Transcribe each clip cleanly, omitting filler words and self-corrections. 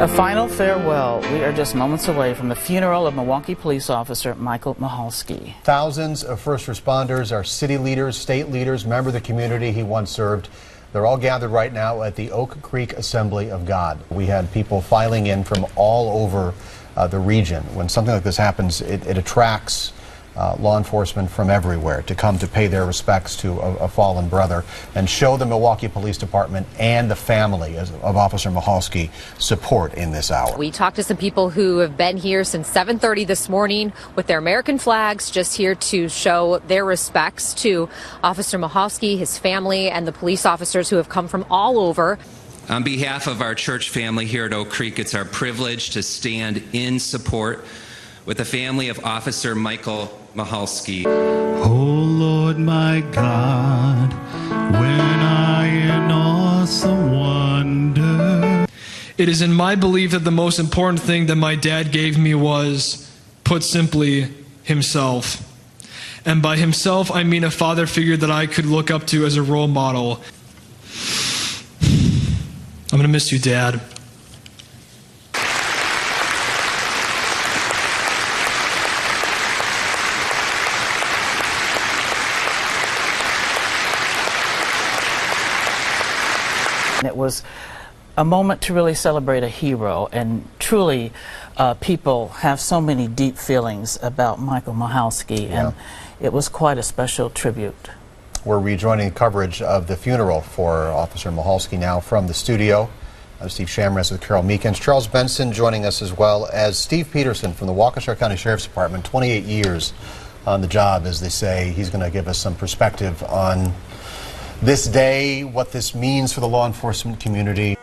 A final farewell. We are just moments away from the funeral of Milwaukee police officer Michael Michalski. Thousands of first responders, our city leaders, state leaders, members of the community he once served. They're all gathered right now at the Oak Creek Assembly of God. We had people filing in from all over the region. When something like this happens, it attracts law enforcement from everywhere to come to pay their respects to a fallen brother and show the Milwaukee Police Department and the family of Officer Michalski support in this hour. We talked to some people who have been here since 7:30 this morning with their American flags, just here to show their respects to Officer Michalski, his family, and the police officers who have come from all over. On behalf of our church family here at Oak Creek, it's our privilege to stand in support with the family of Officer Michael Michalski. Oh Lord my God, when I in awesome wonder. It is in my belief that the most important thing that my dad gave me was, put simply, himself. And by himself, I mean a father figure that I could look up to as a role model. I'm gonna miss you, Dad. It was a moment to really celebrate a hero, and truly people have so many deep feelings about Michael Michalski, and it was quite a special tribute. We're rejoining coverage of the funeral for Officer Michalski now from the studio. I'm Steve Shamras with Carol Meekins. Charles Benson joining us as well as Steve Peterson from the Waukesha County Sheriff's Department. 28 years on the job, as they say. He's going to give us some perspective on this day, what this means for the law enforcement community.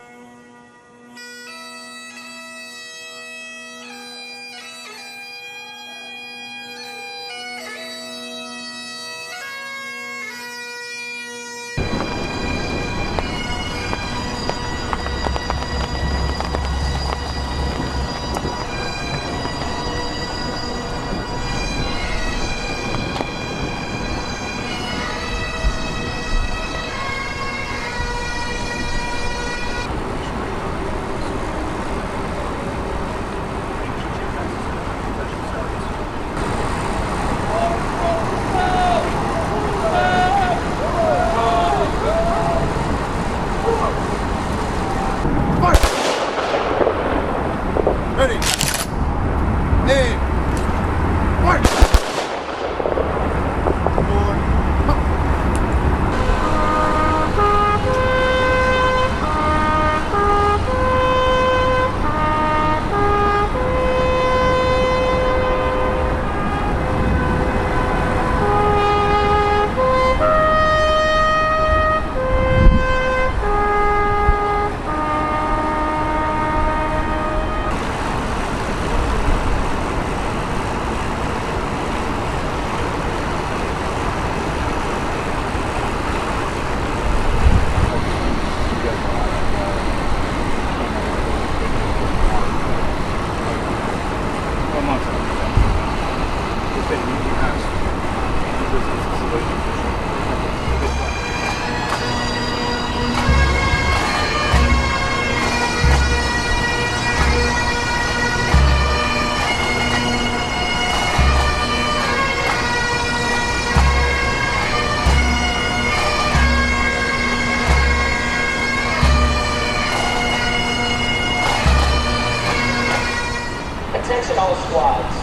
Attention all squads.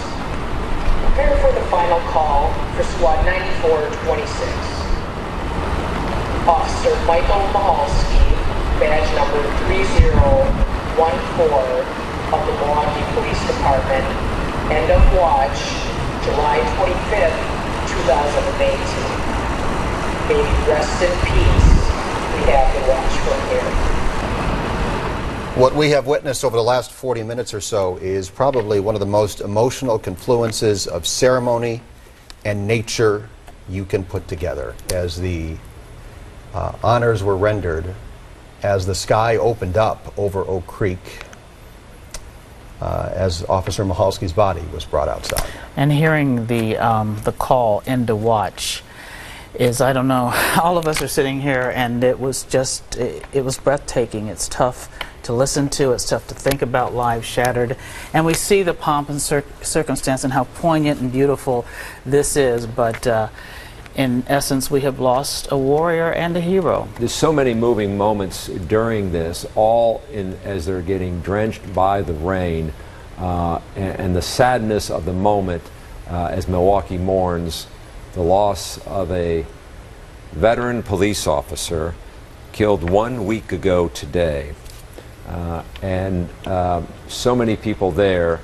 Prepare for the final call for Squad 9426. Officer Michael Michalski, badge number 3014 of the Milwaukee Police Department, end of watch, July 25th, 2018. May he rest in peace. We have to watch from here. What we have witnessed over the last 40 minutes or so is probably one of the most emotional confluences of ceremony and nature you can put together. As the honors were rendered, as the sky opened up over Oak Creek, as Officer Michalski's body was brought outside. And hearing the call, end to watch, is, I don't know, all of us are sitting here and it was just, it was breathtaking. It's tough to listen to, it's tough to think about, lives shattered. And we see the pomp and circumstance and how poignant and beautiful this is, but in essence we have lost a warrior and a hero. There's so many moving moments during this, all as they're getting drenched by the rain, and the sadness of the moment as Milwaukee mourns the loss of a veteran police officer killed 1 week ago today. And so many people there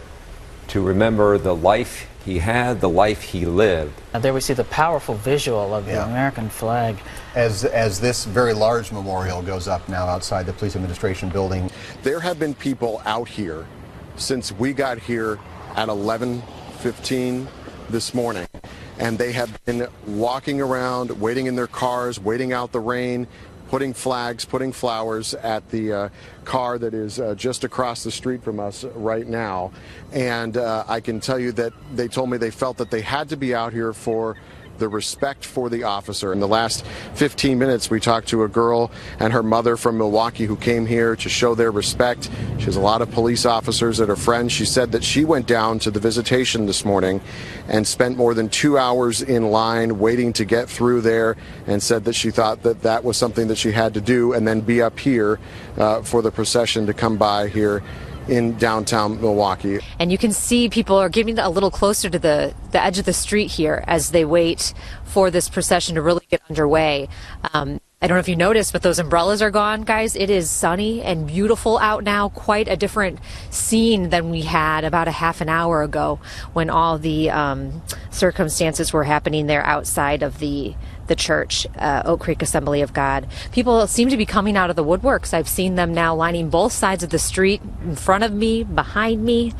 to remember the life he had, the life he lived. And there we see the powerful visual of the American flag. As this very large memorial goes up now outside the police administration building. There have been people out here since we got here at 11:15 this morning, and they have been walking around, waiting in their cars, waiting out the rain, putting flags, putting flowers at the car that is just across the street from us right now. And I can tell you that they told me they felt that they had to be out here for the respect for the officer. In the last 15 minutes, we talked to a girl and her mother from Milwaukee who came here to show their respect. She has a lot of police officers that are friends. She said that she went down to the visitation this morning and spent more than 2 hours in line waiting to get through there, and said that she thought that that was something that she had to do and then be up here for the procession to come by here in downtown Milwaukee. And you can see people are getting a little closer to the edge of the street here as they wait for this procession to really get underway. I don't know if you noticed, but those umbrellas are gone, guys. It is sunny and beautiful out now. Quite a different scene than we had about a half an hour ago when all the circumstances were happening there outside of the church, Oak Creek Assembly of God. People seem to be coming out of the woodworks. I've seen them now lining both sides of the street, in front of me, behind me,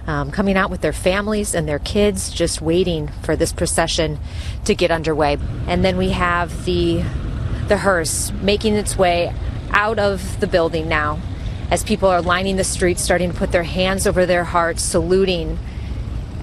coming out with their families and their kids, just waiting for this procession to get underway. And then we have the hearse making its way out of the building now as people are lining the streets, starting to put their hands over their hearts, saluting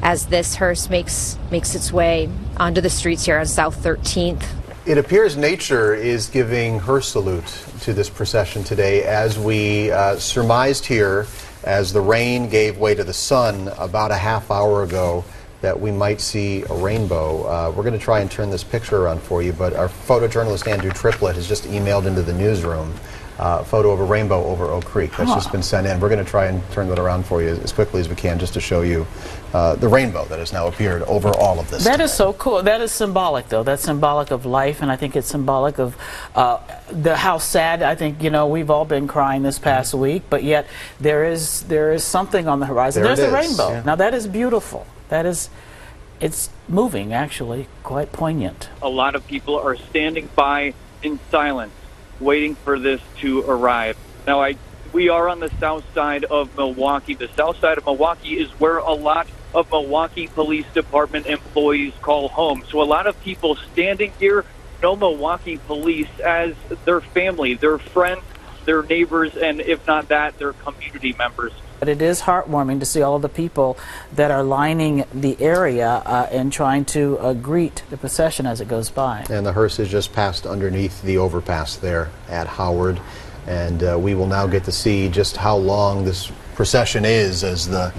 as this hearse makes its way onto the streets here on South 13th. It appears nature is giving her salute to this procession today, as we surmised here as the rain gave way to the sun about a half hour ago, that we might see a rainbow. We're going to try and turn this picture around for you, but our photojournalist Andrew Triplett has just emailed into the newsroom a photo of a rainbow over Oak Creek that's just been sent in. We're going to try and turn that around for you as quickly as we can, just to show you the rainbow that has now appeared over all of this. That is so cool. That is symbolic, though. That's symbolic of life, and I think it's symbolic of how sad, I think, we've all been crying this past week, but yet there is something on the horizon. There's a rainbow. Yeah. Now that is beautiful. It's moving, actually, quite poignant. A lot of people are standing by in silence, waiting for this to arrive. Now, we are on the south side of Milwaukee. The south side of Milwaukee is where a lot of Milwaukee Police Department employees call home. So a lot of people standing here know Milwaukee Police as their family, their friends, their neighbors, and if not that, their community members. But it is heartwarming to see all of the people that are lining the area and trying to greet the procession as it goes by. And the hearse has just passed underneath the overpass there at Howard, and we will now get to see just how long this procession is, as the,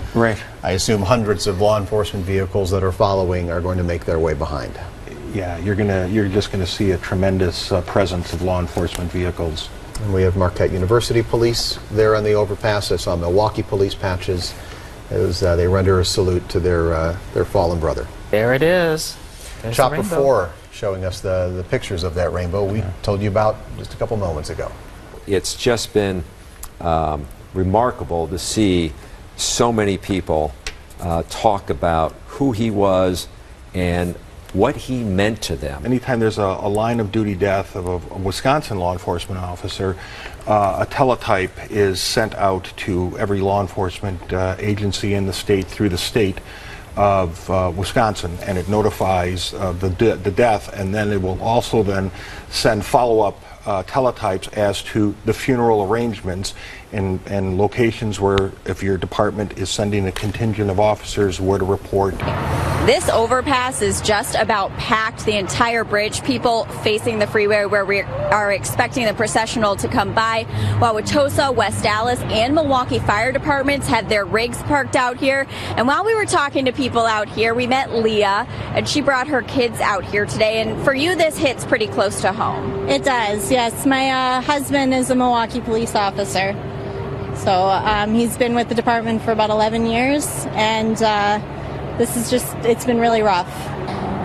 I assume, hundreds of law enforcement vehicles that are following are going to make their way behind. Yeah, you're just going to see a tremendous presence of law enforcement vehicles. And we have Marquette University Police there on the overpass. I saw Milwaukee Police patches as they render a salute to their fallen brother. There it is. There's Chopper 4 showing us the pictures of that rainbow we told you about just a couple moments ago. It's just been remarkable to see so many people talk about who he was and what he meant to them. Anytime there's a line of duty death of a Wisconsin law enforcement officer, a teletype is sent out to every law enforcement agency in the state through the state of Wisconsin, and it notifies the death, and then it will also then send follow-up teletypes as to the funeral arrangements and locations where, if your department is sending a contingent of officers, where to report. This overpass is just about packed, the entire bridge. People facing the freeway where we are expecting the processional to come by. Wauwatosa, West Dallas, and Milwaukee fire departments had their rigs parked out here. And while we were talking to people out here, we met Leah, and she brought her kids out here today. And for you, this hits pretty close to home. It does, yes. My husband is a Milwaukee police officer. So he's been with the department for about 11 years, and this is just, it's been really rough.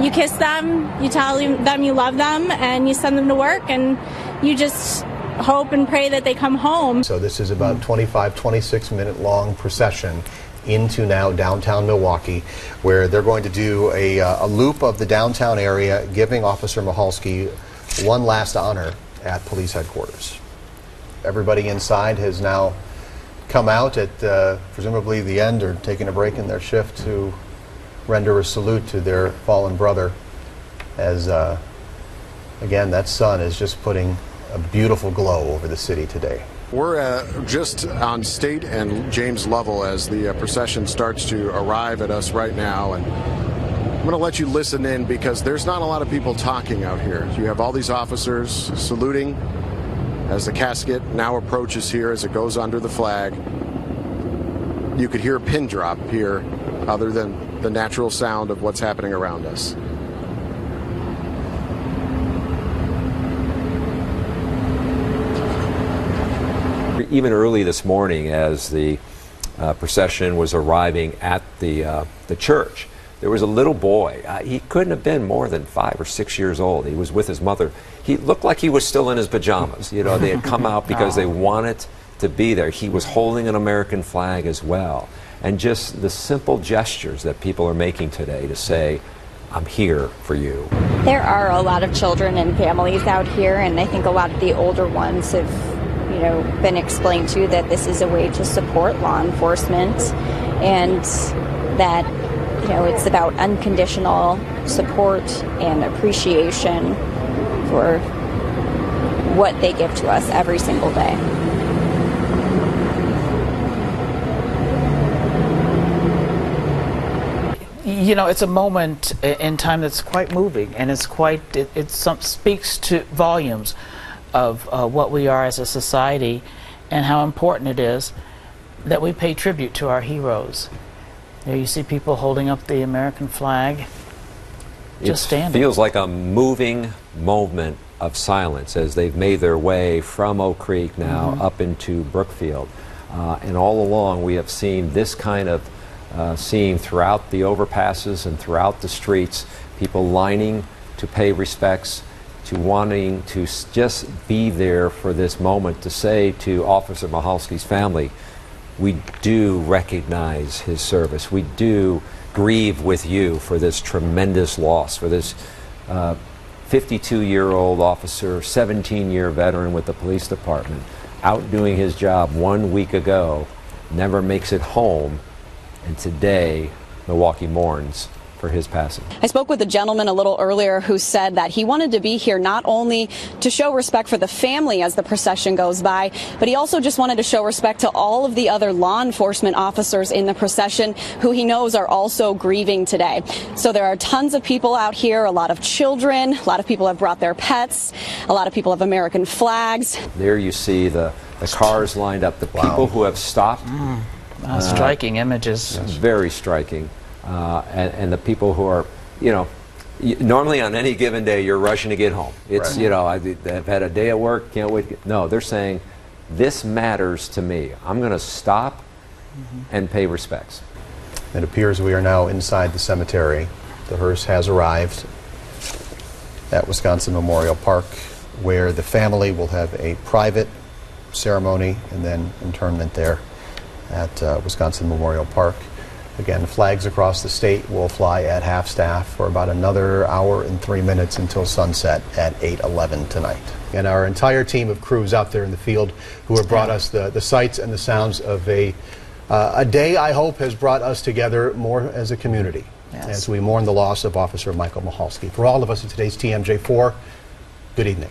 You kiss them, you tell them you love them, and you send them to work, and you just hope and pray that they come home. So this is about 26-minute long procession into now downtown Milwaukee, where they're going to do a loop of the downtown area, giving Officer Michalski one last honor at police headquarters. Everybody inside has now come out at presumably the end or taking a break in their shift to render a salute to their fallen brother, as again, that sun is just putting a beautiful glow over the city today. We're just on State and James Lovell as the procession starts to arrive at us right now, and I'm going to let you listen in because there's not a lot of people talking out here. You have all these officers saluting as the casket now approaches here as it goes under the flag. You could hear a pin drop here other than the natural sound of what's happening around us. Even early this morning, as the procession was arriving at the church, there was a little boy. He couldn't have been more than 5 or 6 years old. He was with his mother. He looked like he was still in his pajamas. You know, they had come out because they wanted to be there. He was holding an American flag as well. And just the simple gestures that people are making today to say, I'm here for you. There are a lot of children and families out here, and I think a lot of the older ones have, you know, been explained to that this is a way to support law enforcement, and that, you know, it's about unconditional support and appreciation for what they give to us every single day. You know, it's a moment in time that's quite moving, and it's quite, it speaks to volumes of what we are as a society and how important it is that we pay tribute to our heroes. There you see people holding up the American flag, just standing. It feels like a moving moment of silence as they've made their way from Oak Creek now up into Brookfield. And all along we have seen this kind of scene throughout the overpasses and throughout the streets, people lining to pay respects, to wanting to just be there for this moment, to say to Officer Michalski's family, we do recognize his service. We do grieve with you for this tremendous loss, for this 52-year-old officer, 17-year veteran with the police department, out doing his job 1 week ago, never makes it home, and today Milwaukee mourns for his passing. I spoke with a gentleman a little earlier who said that he wanted to be here not only to show respect for the family as the procession goes by, but he also just wanted to show respect to all of the other law enforcement officers in the procession who he knows are also grieving today. So there are tons of people out here, a lot of children, a lot of people have brought their pets, a lot of people have American flags. There you see the cars lined up, the people who have stopped. Striking images. Very striking. And the people who are, you know, normally on any given day you're rushing to get home. It's, right. You know, I've had a day at work, can't wait. No, they're saying, this matters to me. I'm going to stop and pay respects. It appears we are now inside the cemetery. The hearse has arrived at Wisconsin Memorial Park, where the family will have a private ceremony and then internment there at Wisconsin Memorial Park. Again, flags across the state will fly at half-staff for about another hour and 3 minutes until sunset at 8:11 tonight. And our entire team of crews out there in the field who have brought us the sights and the sounds of a day I hope has brought us together more as a community as we mourn the loss of Officer Michael Michalski. For all of us at today's TMJ4, good evening.